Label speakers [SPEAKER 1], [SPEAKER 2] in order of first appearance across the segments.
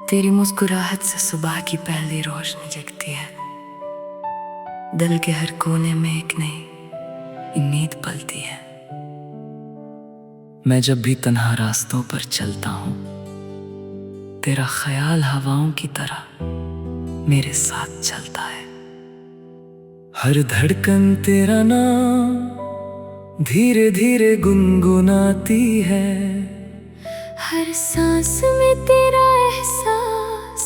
[SPEAKER 1] तेरी मुस्कुराहट से सुबह की पहली रोशनी जगती है। दिल के हर कोने में एक नई उम्मीद पलती है। मैं जब भी तन्हा रास्तों पर चलता हूँ, तेरा ख्याल हवाओं की तरह मेरे साथ चलता है। हर धड़कन तेरा नाम धीरे धीरे गुनगुनाती है।
[SPEAKER 2] हर सांस में तेरा एहसास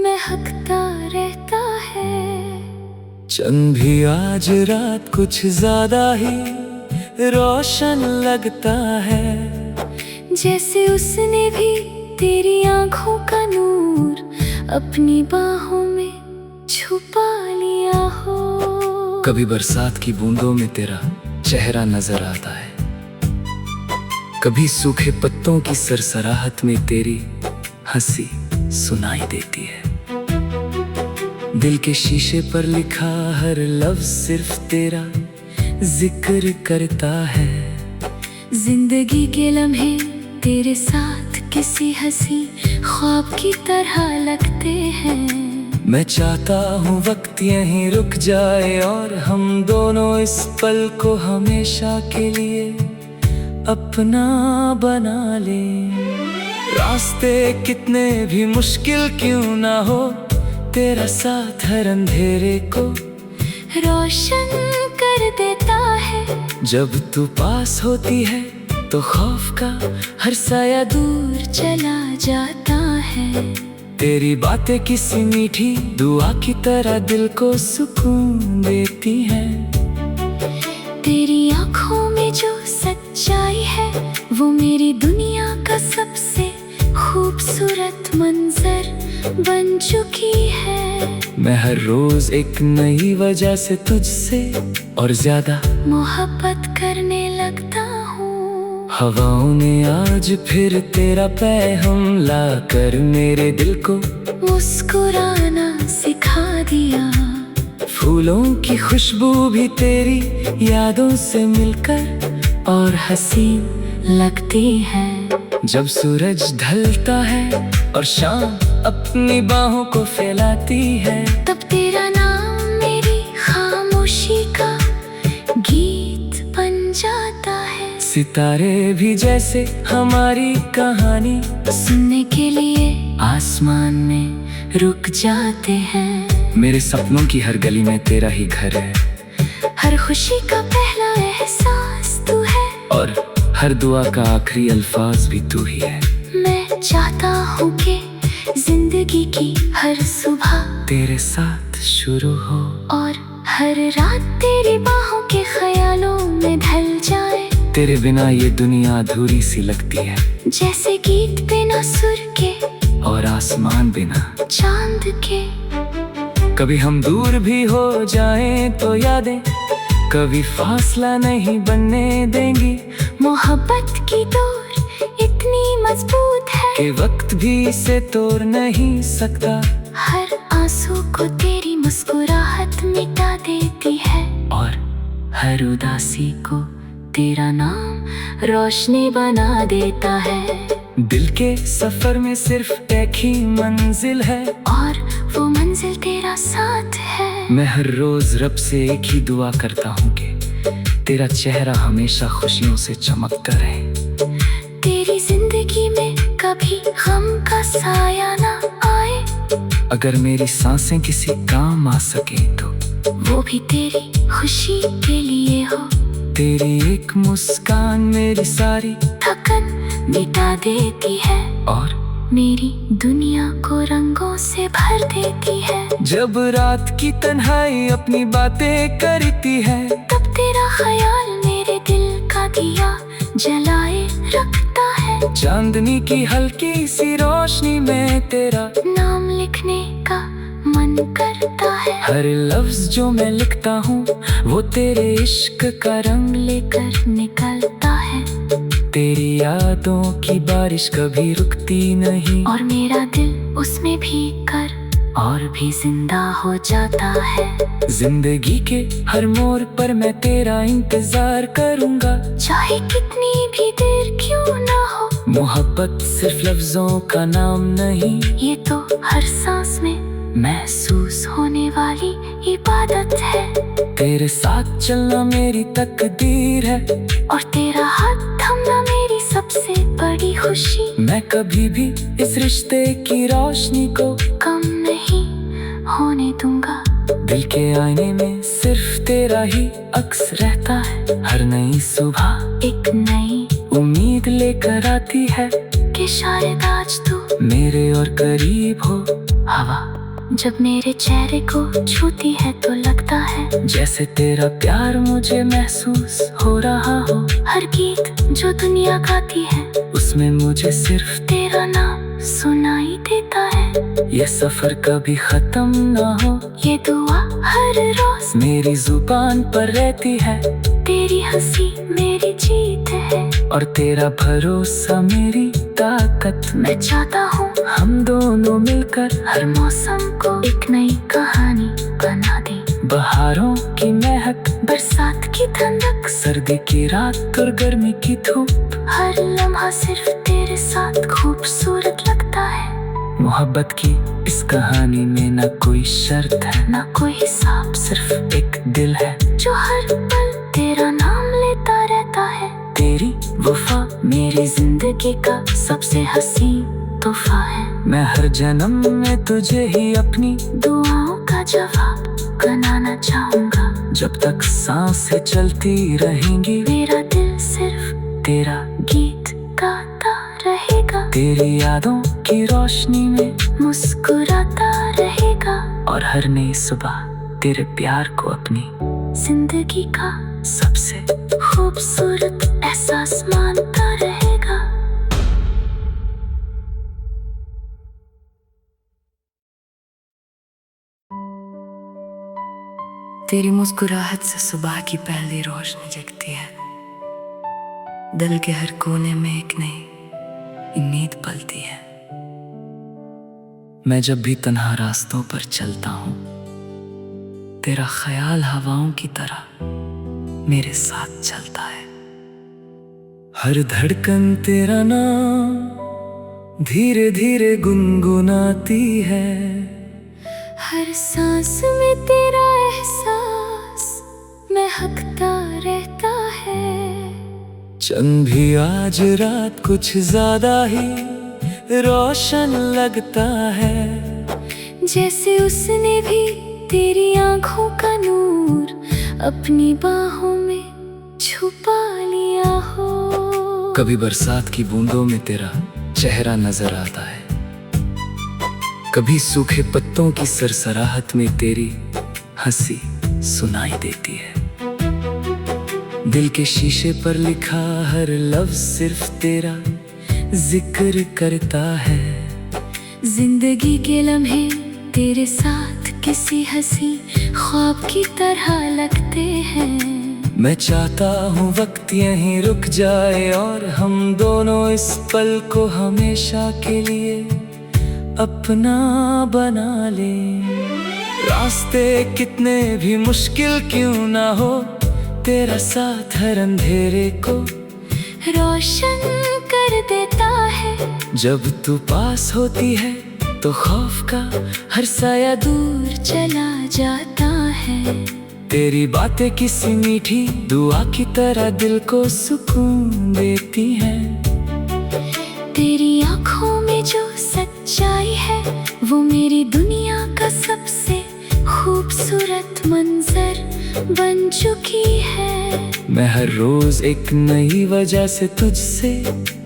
[SPEAKER 2] महकता रहता है।
[SPEAKER 1] चंद भी आज रात कुछ ज्यादा ही रोशन लगता है।
[SPEAKER 2] जैसे उसने भी तेरी आंखों का नूर अपनी बाहों में छुपा लिया हो।
[SPEAKER 1] कभी बरसात की बूंदों में तेरा चेहरा नजर आता है, कभी सूखे पत्तों की सरसराहट में तेरी हंसी सुनाई देती है। दिल के शीशे पर लिखा हर लफ्ज सिर्फ तेरा जिक्र करता है।
[SPEAKER 2] जिंदगी के लम्हे तेरे साथ किसी हंसी ख्वाब की तरह लगते हैं।
[SPEAKER 1] मैं चाहता हूँ वक्त यहीं रुक जाए और हम दोनों इस पल को हमेशा के लिए अपना बना ले। रास्ते कितने भी मुश्किल क्यों ना हो, तेरा साथ हर अंधेरे को
[SPEAKER 2] रोशन कर देता है।
[SPEAKER 1] जब तू पास होती है तो खौफ का हर साया दूर
[SPEAKER 2] चला जाता है।
[SPEAKER 1] तेरी बातें किसी मीठी दुआ की तरह दिल को सुकून देती हैं।
[SPEAKER 2] तेरी आँखों में जो सच्चाई है वो मेरी दुनिया का सबसे खूबसूरत मंजर बन चुकी है।
[SPEAKER 1] मैं हर रोज एक नई वजह से तुझसे और ज्यादा
[SPEAKER 2] मोहब्बत करने लगता हूँ।
[SPEAKER 1] हवाओं ने आज फिर तेरा पैगाम ला कर मेरे दिल को
[SPEAKER 2] मुस्कुराना सिखा दिया।
[SPEAKER 1] फूलों की खुशबू भी तेरी यादों से मिलकर और हसीन
[SPEAKER 2] लगती है।
[SPEAKER 1] जब सूरज ढलता है और शाम अपनी बाहों को फैलाती है,
[SPEAKER 2] तब तेरा नाम मेरी खामोशी का गीत बन जाता है।
[SPEAKER 1] सितारे भी जैसे हमारी कहानी
[SPEAKER 2] सुनने के लिए आसमान में रुक जाते हैं।
[SPEAKER 1] मेरे सपनों की हर गली में तेरा ही घर है।
[SPEAKER 2] हर खुशी का पहला एहसास तू है
[SPEAKER 1] और हर दुआ का आखिरी अल्फाज भी तू ही है।
[SPEAKER 2] मैं चाहता हूँ कि जिंदगी की हर सुबह
[SPEAKER 1] तेरे साथ शुरू हो
[SPEAKER 2] और हर रात तेरी बाहों के ख्यालों में ढल जाए।
[SPEAKER 1] तेरे बिना ये दुनिया अधूरी सी लगती है,
[SPEAKER 2] जैसे गीत बिना सुर के
[SPEAKER 1] और आसमान बिना
[SPEAKER 2] चांद के।
[SPEAKER 1] कभी हम दूर भी हो जाएं तो यादें कभी फासला नहीं बनने देंगी।
[SPEAKER 2] मोहब्बत की डोर इतनी मजबूत है
[SPEAKER 1] कि वक्त भी इसे तोड़ नहीं सकता।
[SPEAKER 2] हर आंसू को तेरी मुस्कुराहट मिटा देती है
[SPEAKER 1] और
[SPEAKER 2] हर उदासी को तेरा नाम रोशनी बना देता है।
[SPEAKER 1] दिल के सफर में सिर्फ एक ही मंजिल है
[SPEAKER 2] और वो मंजिल तेरा साथ है।
[SPEAKER 1] मैं हर रोज रब से एक ही दुआ करता हूँ कि तेरा चेहरा हमेशा खुशियों से चमकता रहे।
[SPEAKER 2] तेरी जिंदगी में कभी गम का साया ना आए।
[SPEAKER 1] अगर मेरी सांसें किसी काम आ सके तो
[SPEAKER 2] वो भी तेरी खुशी के लिए हो।
[SPEAKER 1] तेरी एक मुस्कान मेरी सारी
[SPEAKER 2] थकन मिटा देती है
[SPEAKER 1] और
[SPEAKER 2] मेरी दुनिया को रंगों से भर देती है।
[SPEAKER 1] जब रात की तन्हाई अपनी बातें करती है,
[SPEAKER 2] तब तेरा ख्याल मेरे दिल का दिया जलाए रखता है।
[SPEAKER 1] चांदनी की हल्की सी रोशनी में तेरा
[SPEAKER 2] नाम लिखने का मन करता है।
[SPEAKER 1] हर लफ्ज जो मैं लिखता हूँ वो तेरे इश्क का रंग
[SPEAKER 2] लेकर निकलता है।
[SPEAKER 1] तेरी यादों की बारिश कभी रुकती नहीं
[SPEAKER 2] और मेरा दिल उसमें भीग कर और भी जिंदा हो जाता है।
[SPEAKER 1] जिंदगी के हर मोड़ पर मैं तेरा इंतजार करूंगा,
[SPEAKER 2] चाहे कितनी भी देर क्यों ना हो।
[SPEAKER 1] मोहब्बत सिर्फ लफ्जों का नाम नहीं,
[SPEAKER 2] ये तो हर सांस में महसूस होने वाली इबादत है।
[SPEAKER 1] तेरे साथ चलना मेरी तकदीर है,
[SPEAKER 2] और तेरा हाथ थमना मेरी सबसे बड़ी खुशी।
[SPEAKER 1] मैं कभी भी इस रिश्ते की रोशनी को
[SPEAKER 2] कम नहीं होने दूंगा।
[SPEAKER 1] दिल के आईने में सिर्फ तेरा ही अक्स रहता है। हर नई सुबह
[SPEAKER 2] एक नई
[SPEAKER 1] उम्मीद लेकर आती है
[SPEAKER 2] कि शायद आज तू
[SPEAKER 1] मेरे और करीब हो।
[SPEAKER 2] हवा जब मेरे चेहरे को छूती है तो लगता है
[SPEAKER 1] जैसे तेरा प्यार मुझे महसूस हो रहा हो।
[SPEAKER 2] हर गीत जो दुनिया गाती है
[SPEAKER 1] उसमें मुझे सिर्फ
[SPEAKER 2] तेरा नाम सुनाई देता है।
[SPEAKER 1] ये सफर कभी खत्म ना हो,
[SPEAKER 2] ये दुआ हर रोज
[SPEAKER 1] मेरी जुबान पर रहती है।
[SPEAKER 2] तेरी हंसी मेरी जीत है,
[SPEAKER 1] और तेरा भरोसा मेरी ताकत।
[SPEAKER 2] मैं चाहता हूँ
[SPEAKER 1] हम दोनों मिलकर
[SPEAKER 2] हर मौसम को एक नई कहानी बना दे।
[SPEAKER 1] बहारों की महक,
[SPEAKER 2] बरसात की ठंडक,
[SPEAKER 1] सर्दी की रात और गर्मी की धूप,
[SPEAKER 2] हर लम्हा सिर्फ तेरे साथ खूबसूरत लगता है।
[SPEAKER 1] मोहब्बत की इस कहानी में ना कोई शर्त है,
[SPEAKER 2] ना कोई हिसाब,
[SPEAKER 1] सिर्फ एक दिल है
[SPEAKER 2] जो हर पल तेरा नाम लेता रहता है।
[SPEAKER 1] तेरी वफा
[SPEAKER 2] मेरी जिंदगी का सबसे हसीन तोहफा है।
[SPEAKER 1] मैं हर जन्म में तुझे ही अपनी
[SPEAKER 2] दुआओं का जवाब बनाना चाहूंगा।
[SPEAKER 1] जब तक सांसें चलती रहेंगी
[SPEAKER 2] मेरा दिल सिर्फ
[SPEAKER 1] तेरा
[SPEAKER 2] गीत गाता रहेगा।
[SPEAKER 1] तेरी यादों की रोशनी में
[SPEAKER 2] मुस्कुराता रहेगा,
[SPEAKER 1] और हर नई सुबह तेरे प्यार को अपनी
[SPEAKER 2] जिंदगी का
[SPEAKER 1] सबसे
[SPEAKER 2] खूबसूरत एहसास मानता रहेगा।
[SPEAKER 3] तेरी मुस्कुराहट से सुबह की पहली रोशनी जगती है। दिल के हर कोने में एक नई उम्मीद पलती है।
[SPEAKER 1] मैं जब भी तन्हा रास्तों पर चलता हूँ, तेरा ख्याल हवाओं की तरह मेरे साथ चलता है। हर धड़कन तेरा नाम धीरे धीरे गुनगुनाती है।
[SPEAKER 2] हर सांस में तेरा एहसास महकता रहता है।
[SPEAKER 1] चंद भी आज रात कुछ ज्यादा ही रोशन लगता है।
[SPEAKER 2] जैसे उसने भी तेरी आंखों का नूर अपनी बाहों में छुपा लिया हो।
[SPEAKER 1] कभी बरसात की बूंदों में तेरा चेहरा नजर आता है, कभी सूखे पत्तों की सरसराहट में तेरी हंसी सुनाई देती है। दिल के शीशे पर लिखा हर लफ्ज सिर्फ तेरा जिक्र करता है।
[SPEAKER 2] जिंदगी के लम्हे तेरे साथ किसी हंसी ख्वाब की तरह लगते हैं।
[SPEAKER 1] मैं चाहता हूँ वक्त यहीं रुक जाए और हम दोनों इस पल को हमेशा के लिए अपना बना ले। रास्ते कितने भी मुश्किल क्यों ना हो, तेरा साथ हर अंधेरे को
[SPEAKER 2] रोशन कर देता है।
[SPEAKER 1] जब तू पास होती है तो खौफ का हर साया दूर
[SPEAKER 2] चला जाता है।
[SPEAKER 1] तेरी बातें किसी मीठी दुआ की तरह दिल को सुकून देती हैं।
[SPEAKER 2] तेरी आँखों में जो सच्चाई है वो मेरी दुनिया का सबसे खूबसूरत मंजर बन चुकी है।
[SPEAKER 1] मैं हर रोज एक नई वजह से तुझसे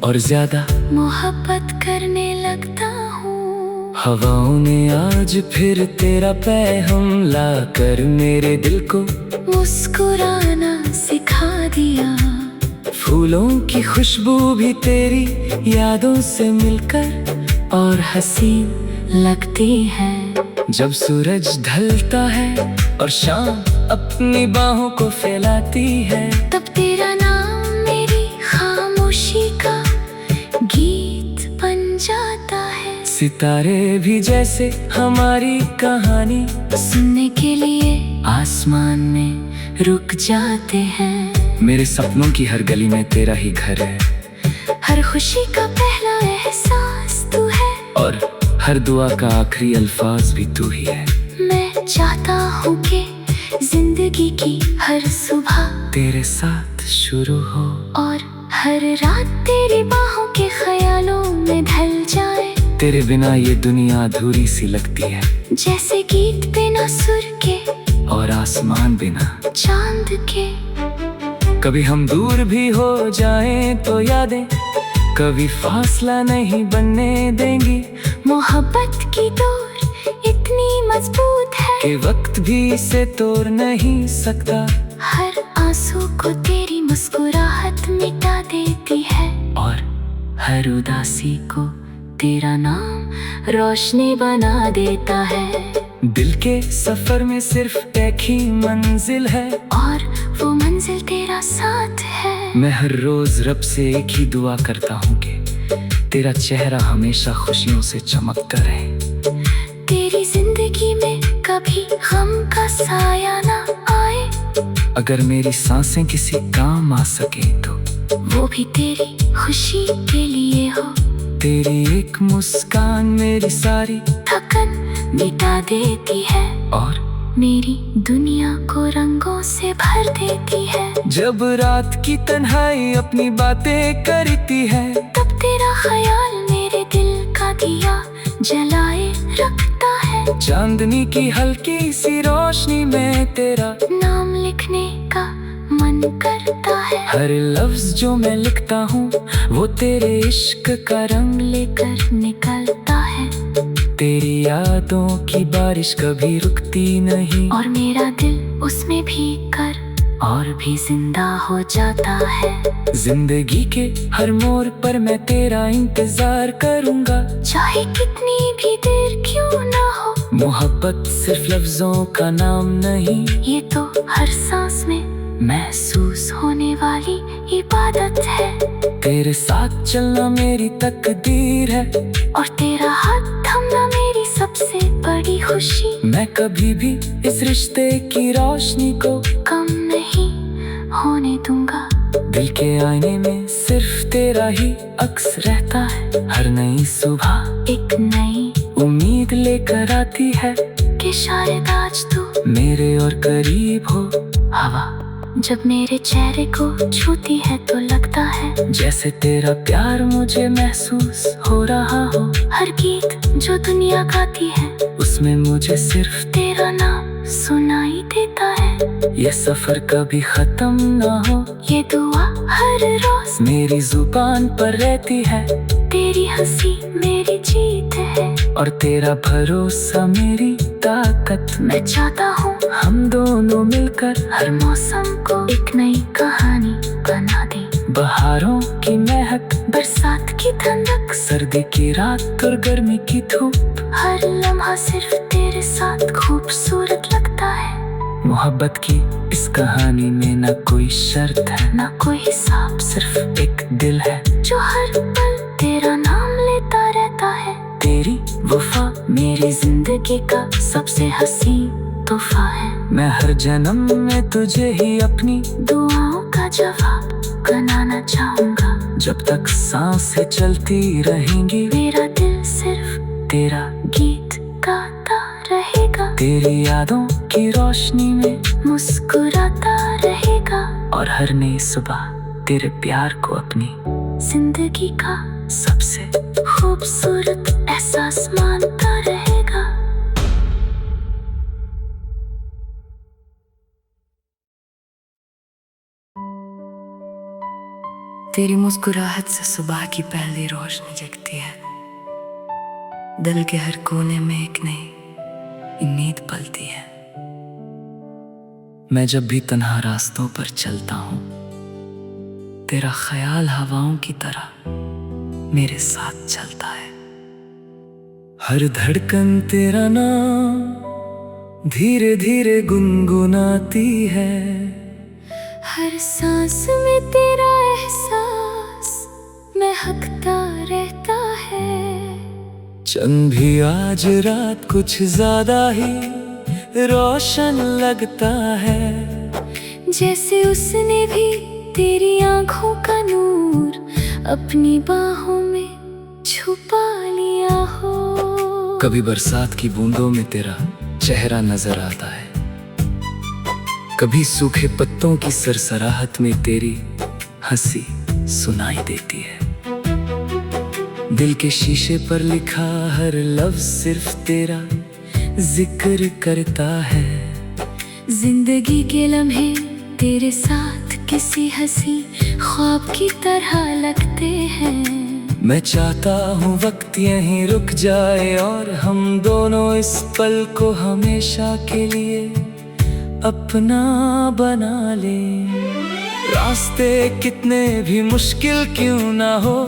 [SPEAKER 1] और ज्यादा
[SPEAKER 2] मोहब्बत करने लगता हूँ।
[SPEAKER 1] हवाओं ने आज फिर तेरा पैगाम ला कर मेरे दिल को
[SPEAKER 2] मुस्कुराना सिखा दिया।
[SPEAKER 1] फूलों की खुशबू भी तेरी यादों से मिलकर और हसीन
[SPEAKER 2] लगती है।
[SPEAKER 1] जब सूरज ढलता है और शाम अपनी बाहों को फैलाती है,
[SPEAKER 2] तब तेरा नाम मेरी खामोशी का गीत बन जाता है।
[SPEAKER 1] सितारे भी जैसे हमारी कहानी
[SPEAKER 2] सुनने के लिए आसमान में रुक जाते हैं।
[SPEAKER 1] मेरे सपनों की हर गली में तेरा ही घर है,
[SPEAKER 2] हर खुशी का पहला एहसास तू है,
[SPEAKER 1] और हर दुआ का आखिरी अल्फाज भी तू ही है।
[SPEAKER 2] मैं चाहता हूँ कि जिंदगी की हर सुबह
[SPEAKER 1] तेरे साथ शुरू हो,
[SPEAKER 2] और हर रात तेरी बाहों के ख्यालों में ढल जाए।
[SPEAKER 1] तेरे बिना ये दुनिया अधूरी सी लगती है,
[SPEAKER 2] जैसे गीत बिना सुर के
[SPEAKER 1] और आसमान बिना
[SPEAKER 2] चांद के।
[SPEAKER 1] कभी हम दूर भी हो जाएं तो यादें कभी फासला नहीं बनने देंगी।
[SPEAKER 2] मोहब्बत की डोर इतनी मजबूत है
[SPEAKER 1] कि वक्त भी इसे तोड़ नहीं सकता,
[SPEAKER 2] हर आंसू को तेरी मुस्कुराहट मिटा देती है,
[SPEAKER 1] और
[SPEAKER 2] हर उदासी को तेरा नाम रोशनी बना देता है।
[SPEAKER 1] दिल के सफर में सिर्फ एक ही मंजिल है,
[SPEAKER 2] और वो मंजिल तेरा साथ है।
[SPEAKER 1] मैं हर रोज रब से एक ही दुआ करता हूँ कि तेरा चेहरा हमेशा खुशियों से चमकता रहे।
[SPEAKER 2] तेरी जिंदगी में कभी गम का साया ना आए,
[SPEAKER 1] अगर मेरी सांसें किसी काम आ सके तो
[SPEAKER 2] वो भी तेरी खुशी के लिए हो।
[SPEAKER 1] तेरी एक मुस्कान मेरी सारी
[SPEAKER 2] थकन मिटा देती है,
[SPEAKER 1] और
[SPEAKER 2] मेरी दुनिया को रंगों से भर देती है।
[SPEAKER 1] जब रात की तन्हाई अपनी बातें करती है,
[SPEAKER 2] तब तेरा ख्याल मेरे दिल का दिया जलाए रखता है।
[SPEAKER 1] चांदनी की हल्की सी रोशनी में तेरा
[SPEAKER 2] नाम लिखने का मन करता है,
[SPEAKER 1] हर लफ्ज जो मैं लिखता हूँ वो तेरे इश्क का रंग
[SPEAKER 2] लेकर निकलता है।
[SPEAKER 1] तेरी यादों की बारिश कभी रुकती नहीं,
[SPEAKER 2] और मेरा दिल उसमें भीग कर और भी जिंदा हो जाता है।
[SPEAKER 1] जिंदगी के हर मोड़ पर मैं तेरा इंतजार करूंगा,
[SPEAKER 2] चाहे कितनी भी देर क्यों ना हो।
[SPEAKER 1] मोहब्बत सिर्फ लफ्जों का नाम नहीं,
[SPEAKER 2] ये तो हर सांस में महसूस होने वाली इबादत है।
[SPEAKER 1] तेरे साथ चलना मेरी तकदीर है,
[SPEAKER 2] और तेरा हाथ थमना मेरी सबसे बड़ी खुशी।
[SPEAKER 1] मैं कभी भी इस रिश्ते की रोशनी को
[SPEAKER 2] कम नहीं होने दूंगा।
[SPEAKER 1] दिल के आईने में सिर्फ तेरा ही अक्स रहता है, हर नई सुबह
[SPEAKER 2] एक नई
[SPEAKER 1] उम्मीद लेकर आती है
[SPEAKER 2] कि शायद आज तू
[SPEAKER 1] मेरे और करीब हो।
[SPEAKER 2] हवा जब मेरे चेहरे को छूती है तो लगता है
[SPEAKER 1] जैसे तेरा प्यार मुझे महसूस हो रहा हो।
[SPEAKER 2] हर गीत जो दुनिया गाती है
[SPEAKER 1] उसमें मुझे सिर्फ
[SPEAKER 2] तेरा नाम सुनाई देता है।
[SPEAKER 1] ये सफर कभी खत्म ना हो,
[SPEAKER 2] ये दुआ हर रोज
[SPEAKER 1] मेरी जुबान पर रहती है।
[SPEAKER 2] तेरी हंसी मेरी जीत है,
[SPEAKER 1] और तेरा भरोसा मेरी ताकत।
[SPEAKER 2] मैं चाहता हूँ
[SPEAKER 1] हम दोनों मिलकर
[SPEAKER 2] हर मौसम को एक नई कहानी बना दें।
[SPEAKER 1] बहारों की महक,
[SPEAKER 2] बरसात की ठंडक,
[SPEAKER 1] सर्दी की रात और गर्मी की धूप,
[SPEAKER 2] हर लम्हा सिर्फ तेरे साथ खूबसूरत लगता है।
[SPEAKER 1] मोहब्बत की इस कहानी में ना कोई शर्त है,
[SPEAKER 2] ना कोई हिसाब,
[SPEAKER 1] सिर्फ एक दिल है
[SPEAKER 2] जो हर पल तेरा नाम लेता रहता है।
[SPEAKER 1] तेरी वफा
[SPEAKER 2] मेरी जिंदगी का सबसे हसीन तोहफा है।
[SPEAKER 1] मैं हर जन्म में तुझे ही अपनी
[SPEAKER 2] दुआओं का जवाब बनाना चाहूंगा।
[SPEAKER 1] जब तक सांसें चलती रहेंगी,
[SPEAKER 2] मेरा दिल सिर्फ
[SPEAKER 1] तेरा
[SPEAKER 2] गीत गाता रहेगा।
[SPEAKER 1] तेरी यादों की रोशनी में
[SPEAKER 2] मुस्कुराता रहेगा,
[SPEAKER 1] और हर नई सुबह तेरे प्यार को अपनी
[SPEAKER 2] जिंदगी का
[SPEAKER 1] सबसे
[SPEAKER 2] खूबसूरत एहसास मानता रहेगा।
[SPEAKER 3] तेरी मुस्कुराहट से सुबह की पहली रोशनी जगती है। दिल के हर कोने में एक नई उम्मीद पलती है।
[SPEAKER 1] मैं जब भी तन्हा रास्तों पर चलता हूँ, तेरा ख्याल हवाओं की तरह मेरे साथ चलता है। हर धड़कन तेरा नाम धीरे धीरे गुनगुनाती है।
[SPEAKER 2] हर सांस में तेरा एहसास महकता रहता है।
[SPEAKER 1] चंद भी आज रात कुछ ज्यादा ही रोशन लगता है,
[SPEAKER 2] जैसे उसने भी तेरी आंखों का नूर अपनी बाहों में छुपा लिया हो।
[SPEAKER 1] कभी बरसात की बूंदों में तेरा चेहरा नजर आता है, कभी सूखे पत्तों की सरसराहट में तेरी हंसी सुनाई देती है। दिल के शीशे पर लिखा हर लफ्ज सिर्फ तेरा जिक्र करता है।
[SPEAKER 2] जिंदगी के लम्हे तेरे साथ किसी हंसी ख्वाब की तरह लगते हैं।
[SPEAKER 1] मैं चाहता हूँ वक्त यहीं रुक जाए और हम दोनों इस पल को हमेशा के लिए अपना बना ले। रास्ते कितने भी मुश्किल क्यों ना हो,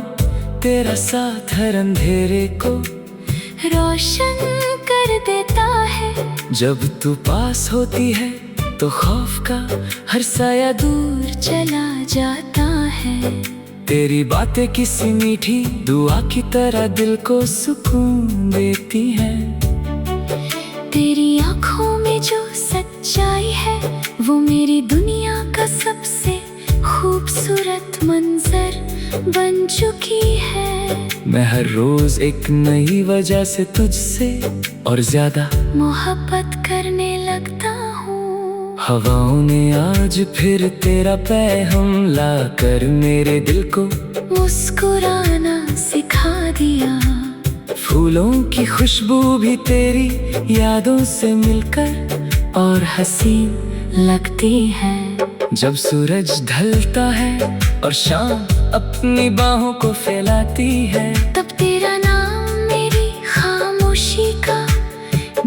[SPEAKER 1] तेरा साथ हर अंधेरे को
[SPEAKER 2] रोशन कर देता है।
[SPEAKER 1] जब तू पास होती है तो खौफ का हर साया दूर
[SPEAKER 2] चला जाता है।
[SPEAKER 1] तेरी बातें किसी मीठी दुआ की तरह दिल को सुकून देती हैं।
[SPEAKER 2] तेरी आंखों में जो सच्चाई है वो मेरी दुनिया का सबसे खूबसूरत मंजर बन चुकी है।
[SPEAKER 1] मैं हर रोज एक नई वजह से तुझसे और ज्यादा
[SPEAKER 2] मोहब्बत करने लगता हूँ।
[SPEAKER 1] हवाओं ने आज फिर तेरा पैगाम ला कर मेरे दिल को
[SPEAKER 2] मुस्कुराना सिखा दिया।
[SPEAKER 1] फूलों की खुशबू भी तेरी यादों से मिलकर और हसीन
[SPEAKER 2] लगती है।
[SPEAKER 1] जब सूरज ढलता है और शाम अपनी बाहों को फैलाती है,
[SPEAKER 2] तब तेरा नाम मेरी खामोशी का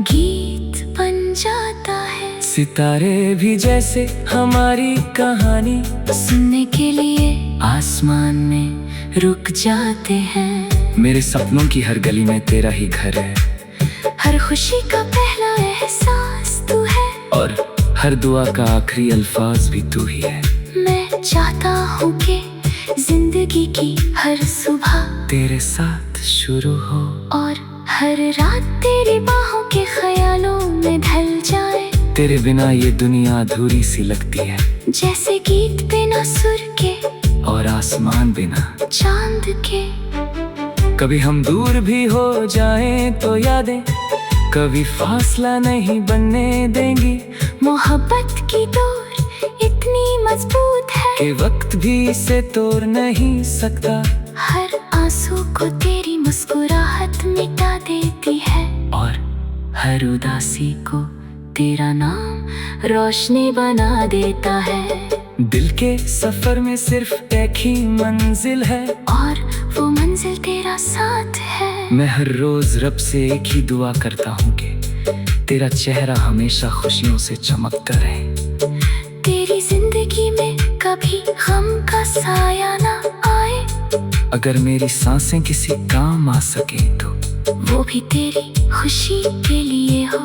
[SPEAKER 2] गीत बन जाता है।
[SPEAKER 1] सितारे भी जैसे हमारी कहानी
[SPEAKER 2] सुनने के लिए आसमान में रुक जाते हैं।
[SPEAKER 1] मेरे सपनों की हर गली में तेरा ही घर है,
[SPEAKER 2] हर खुशी का पहला एहसास तू है
[SPEAKER 1] और हर दुआ का आखिरी अल्फाज भी तू ही है।
[SPEAKER 2] मैं चाहता हूँ कि जिंदगी की हर सुबह
[SPEAKER 1] तेरे साथ शुरू हो
[SPEAKER 2] और हर रात तेरी बाहों के ख्यालों में ढल जाए।
[SPEAKER 1] तेरे बिना ये दुनिया अधूरी सी लगती है,
[SPEAKER 2] जैसे गीत बिना सुर के
[SPEAKER 1] और आसमान बिना
[SPEAKER 2] चांद के।
[SPEAKER 1] कभी हम दूर भी हो जाएं तो यादें कभी फासला नहीं बनने देंगी।
[SPEAKER 2] मोहब्बत की डोर इतनी मजबूत है
[SPEAKER 1] कि वक्त भी इसे तोड़ नहीं सकता।
[SPEAKER 2] हर आंसू को तेरी मुस्कुराहट मिटा देती है
[SPEAKER 1] और
[SPEAKER 2] हर उदासी को तेरा नाम रोशनी बना देता है।
[SPEAKER 1] दिल के सफर में सिर्फ एक ही मंजिल है
[SPEAKER 2] और वो मंजिल तेरा साथ है।
[SPEAKER 1] मैं हर रोज रब से एक ही दुआ करता हूँ कि तेरा चेहरा हमेशा खुशियों से चमकता रहे।
[SPEAKER 2] तेरी जिंदगी में कभी गम का साया ना आए।
[SPEAKER 1] अगर मेरी सांसें किसी काम आ सके तो
[SPEAKER 2] वो भी तेरी खुशी के लिए हो।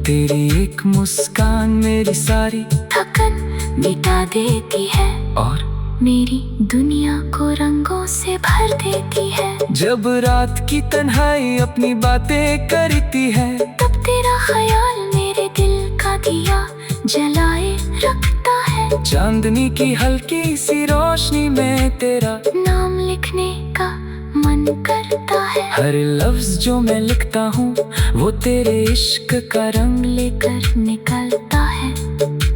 [SPEAKER 1] तेरी एक मुस्कान मेरी सारी
[SPEAKER 2] थकन मिटा देती है
[SPEAKER 1] और
[SPEAKER 2] मेरी दुनिया को रंगों से भर देती है।
[SPEAKER 1] जब रात की तन्हाई अपनी बातें करती है,
[SPEAKER 2] तब तेरा ख्याल मेरे दिल का दिया जलाए रखता है।
[SPEAKER 1] चांदनी की हल्की सी रोशनी में तेरा
[SPEAKER 2] नाम लिखने का मन करता है।
[SPEAKER 1] हर लफ्ज जो मैं लिखता हूँ वो तेरे इश्क का रंग
[SPEAKER 2] लेकर निकलता है।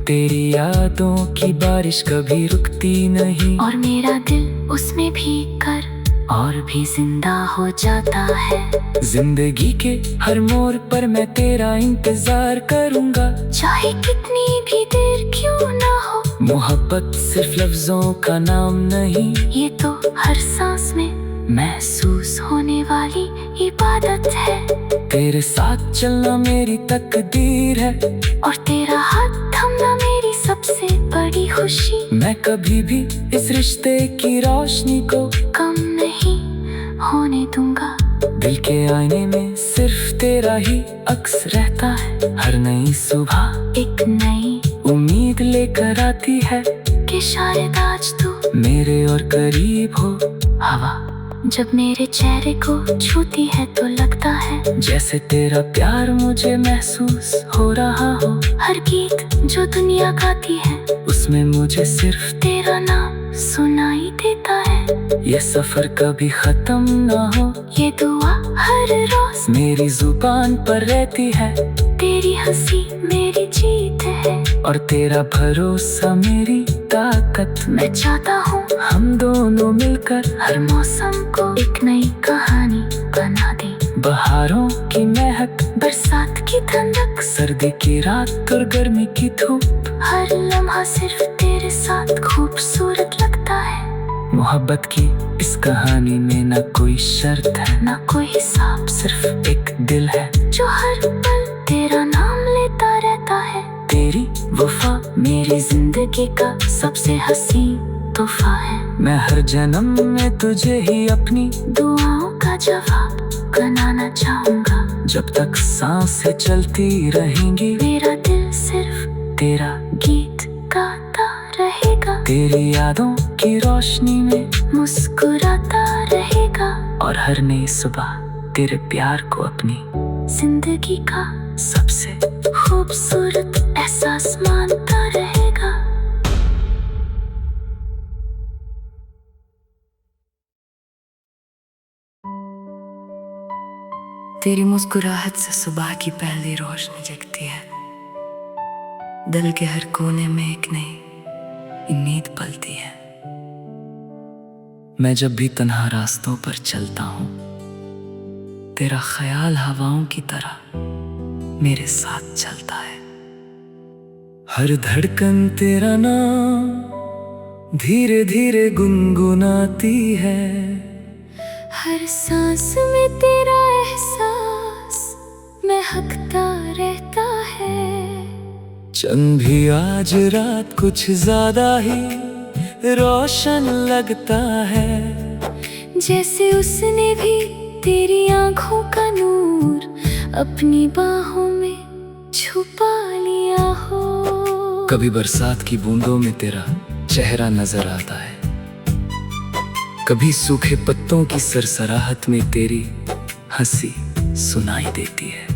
[SPEAKER 1] तेरी यादों की बारिश कभी रुकती नहीं
[SPEAKER 2] और मेरा दिल उसमें भीग कर और भी जिंदा हो जाता है।
[SPEAKER 1] जिंदगी के हर मोड़ पर मैं तेरा इंतजार करूंगा,
[SPEAKER 2] चाहे कितनी भी देर क्यों ना हो।
[SPEAKER 1] मोहब्बत सिर्फ लफ्जों का नाम नहीं,
[SPEAKER 2] ये तो हर सांस में महसूस होने वाली इबादत है।
[SPEAKER 1] तेरे साथ चलना मेरी तकदीर है
[SPEAKER 2] और तेरा हाथ थमना मेरी सबसे बड़ी खुशी।
[SPEAKER 1] मैं कभी भी इस रिश्ते की रोशनी को
[SPEAKER 2] कम नहीं होने दूंगा।
[SPEAKER 1] दिल के आईने में सिर्फ तेरा ही अक्स रहता है। हर नई सुबह
[SPEAKER 2] एक नई
[SPEAKER 1] उम्मीद लेकर आती है
[SPEAKER 2] कि शायद आज तू
[SPEAKER 1] मेरे और करीब हो।
[SPEAKER 2] हवा जब मेरे चेहरे को छूती है तो लगता है
[SPEAKER 1] जैसे तेरा प्यार मुझे महसूस हो रहा हो।
[SPEAKER 2] हर गीत जो दुनिया गाती है
[SPEAKER 1] उसमें मुझे सिर्फ
[SPEAKER 2] तेरा नाम सुनाई देता है।
[SPEAKER 1] ये सफर कभी खत्म ना हो,
[SPEAKER 2] ये दुआ हर रोज
[SPEAKER 1] मेरी जुबान पर रहती है।
[SPEAKER 2] तेरी हंसी मेरी जीत है
[SPEAKER 1] और तेरा भरोसा मेरी ताकत।
[SPEAKER 2] मैं चाहता हूँ
[SPEAKER 1] हम दोनों मिलकर
[SPEAKER 2] हर मौसम को एक नई कहानी बना दें।
[SPEAKER 1] बहारों की महक,
[SPEAKER 2] बरसात की ठंडक,
[SPEAKER 1] सर्दी की रात और गर्मी की धूप,
[SPEAKER 2] हर लम्हा सिर्फ तेरे साथ खूबसूरत लगता है।
[SPEAKER 1] मोहब्बत की इस कहानी में ना कोई शर्त है,
[SPEAKER 2] ना कोई हिसाब,
[SPEAKER 1] सिर्फ एक दिल है
[SPEAKER 2] जो हर पल तेरा नाम लेता रहता है।
[SPEAKER 1] तेरी वफा
[SPEAKER 2] मेरी जिंदगी का सबसे हसीन तोहफा है।
[SPEAKER 1] मैं हर जन्म में तुझे ही अपनी
[SPEAKER 2] दुआओं का जवाब बनाना चाहूंगा।
[SPEAKER 1] जब तक सांसें चलती रहेंगी
[SPEAKER 2] मेरा दिल सिर्फ
[SPEAKER 1] तेरा
[SPEAKER 2] गीत गाता रहेगा।
[SPEAKER 1] तेरी यादों की रोशनी में
[SPEAKER 2] मुस्कुराता रहेगा।
[SPEAKER 1] और हर नई सुबह तेरे प्यार को अपनी
[SPEAKER 2] जिंदगी का
[SPEAKER 1] सबसे
[SPEAKER 2] खूबसूरत एहसास मानता रहेगा।
[SPEAKER 3] तेरी मुस्कुराहट से सुबह की पहली रोशनी जगती है। दिल के हर कोने में एक नई उम्मीद पलती है।
[SPEAKER 1] मैं जब भी तन्हा रास्तों पर चलता हूँ, तेरा ख्याल हवाओं की तरह मेरे साथ चलता है। हर धड़कन तेरा नाम धीरे धीरे गुनगुनाती है।
[SPEAKER 2] हर सांस में तेरा एहसास महकता रहता है।
[SPEAKER 1] चंद भी आज रात कुछ ज्यादा ही रोशन लगता है।
[SPEAKER 2] जैसे उसने भी तेरी आंखों का नूर अपनी बाहों में छुपा लिया हो।
[SPEAKER 1] कभी बरसात की बूंदों में तेरा चेहरा नजर आता है, कभी सूखे पत्तों की सरसराहट में तेरी हंसी सुनाई देती है।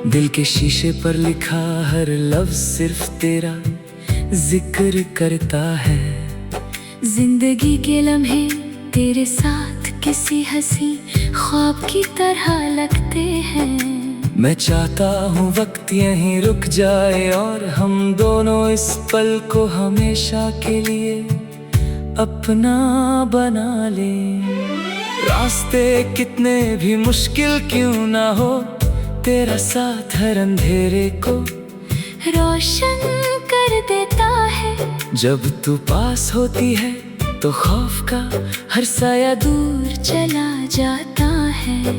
[SPEAKER 1] दिल के शीशे पर लिखा हर लफ्ज सिर्फ तेरा जिक्र करता है।
[SPEAKER 2] जिंदगी के लम्हे तेरे साथ किसी हंसी ख्वाब की तरह लगते हैं।
[SPEAKER 1] मैं चाहता हूँ वक्त यहीं रुक जाए और हम दोनों इस पल को हमेशा के लिए अपना बना लें। रास्ते कितने भी मुश्किल क्यों ना हो, तेरा साथ हर अंधेरे को
[SPEAKER 2] रोशन कर देता है।
[SPEAKER 1] जब तू पास होती है तो खौफ का हर साया दूर
[SPEAKER 2] चला जाता है।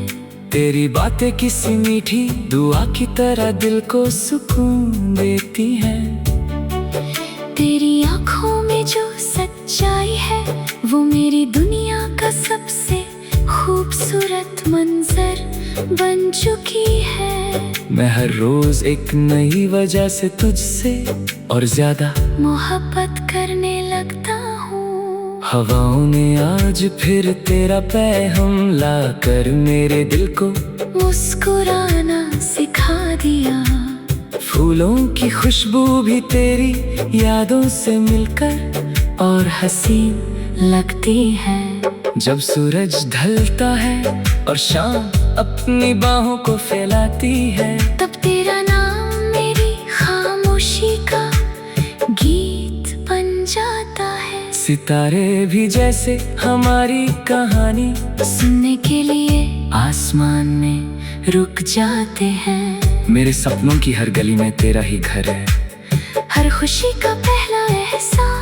[SPEAKER 1] तेरी बातें किसी मीठी दुआ की तरह दिल को सुकून देती हैं।
[SPEAKER 2] तेरी आंखों में जो सच्चाई है वो मेरी दुनिया का सबसे खूबसूरत मंजर बन चुकी है।
[SPEAKER 1] मैं हर रोज एक नई वजह से तुझसे और ज्यादा
[SPEAKER 2] मोहब्बत करने लगता हूँ।
[SPEAKER 1] हवाओं ने आज फिर तेरा पैगाम लाकर मेरे दिल को
[SPEAKER 2] मुस्कुराना सिखा दिया।
[SPEAKER 1] फूलों की खुशबू भी तेरी यादों से मिलकर और हसीन
[SPEAKER 2] लगती है।
[SPEAKER 1] जब सूरज ढलता है और शाम अपनी बाहों को फैलाती है,
[SPEAKER 2] तब तेरा नाम मेरी खामोशी का गीत बन जाता है।
[SPEAKER 1] सितारे भी जैसे हमारी कहानी
[SPEAKER 2] सुनने के लिए आसमान में रुक जाते हैं।
[SPEAKER 1] मेरे सपनों की हर गली में तेरा ही घर है।
[SPEAKER 2] हर खुशी का पहला एहसास